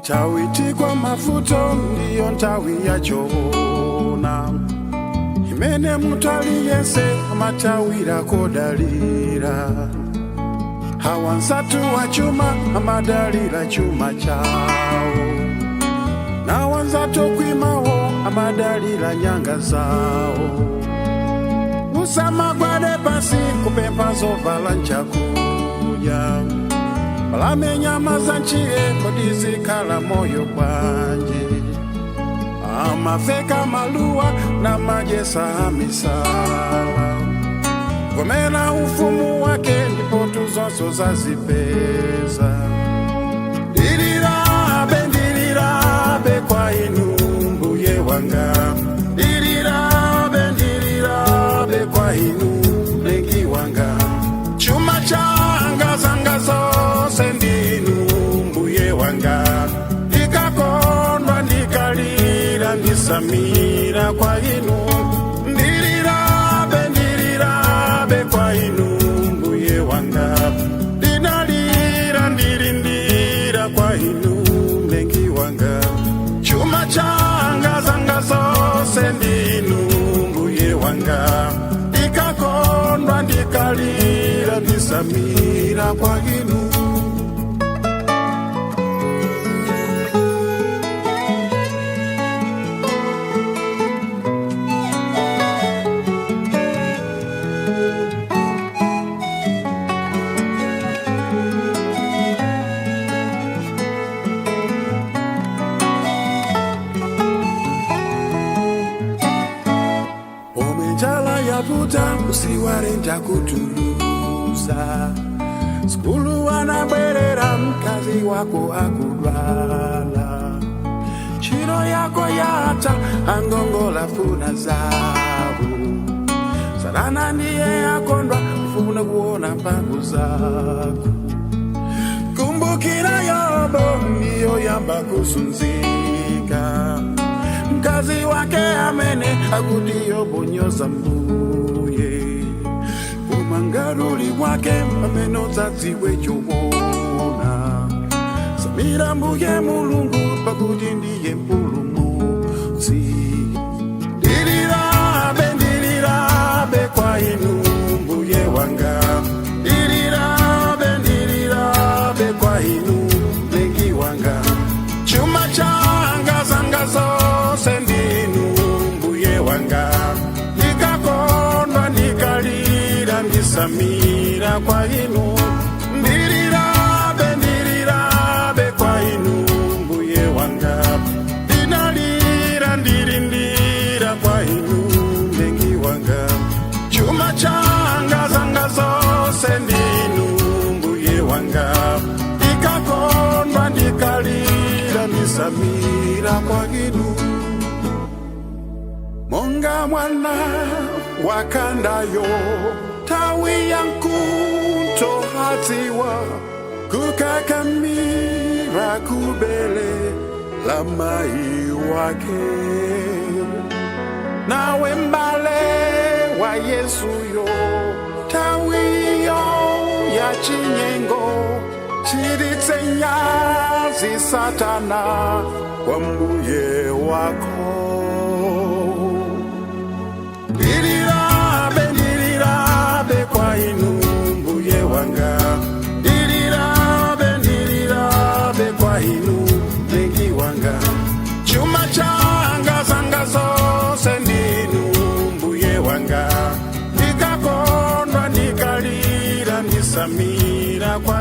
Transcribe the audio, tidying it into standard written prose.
Ntawi tigwa mafuto ndiyo ntawi ya chona. Imene mutali yense amatawira kodalira. Hawansatu wa chuma amadalira chuma chao. Na wanzatu kwimawo amadalira nyanga zao. Musama gwade pasi kupempa zovala nchakuja. Palamenya mazanchie kodizikala moyo kwanje. Amafeka maluwa na majesa misawa. Komena ufumu wake ndipo tuzoso zazipeza. Dirirabe kwa inu mbuye wanga. Dirirabe kwa inu lengi wanga. Chuma changa zanga zose ndinu mbuye wanga. Ndikakondwa ndikalira ndisamira kwa inu. Ndirabe kwa inu mbuye wanga. Ndinalira ndirindira kwa inu lengi wanga. Chuma changa zanga zose ndinu mbuye wanga. Ndikakondwa ndikalira ndisamira kwa inu. Omejala ya puta usiware ntakutuluza. Skulu wanaberera mkazi wako akudwala. Chiro yako yata angongola funa zabu. Salana ndiye akondwa funa kuona mpango zako. Kumbukira Yobo ndiyo yamba kusunzika. Mkazi wake amene akuti Yobo nyoza mbuye. Kumangaruli wake ameno zaziwe chobona. Samira mbuye mulungu pakuti ndiye mpulumutsi. Dirirabe kwa inu mbuye wanga. Dirirabe kwa inu lengi wanga. Chuma changa zanga zose ndinu mbuye wanga. Ndikakondwa ndikalira ndisamira kwa inu. Ndirabe kwa inu mbuye wanga. Ndinalira ndirindira kwa inu lengi wanga. Chuma changa zanga zose ndinu mbuye wanga. Ndikakondwa ndikalira ndisamira kwa inu. Monga mwana wakandayo tawi yankunto hatiwa. Kukakamira kubele la mai wake. Nawe mbale wa Yesu yo tawi yo ya chinyengo. Chiritenya zi satana kwa mbuye wako. Dirirabe kwa inu mbuye wanga. Dirirabe kwa inu lengi wanga. Chuma changa zanga zose ndinu mbuye wanga. Ndikakondwa ndikalira ndisamira kwa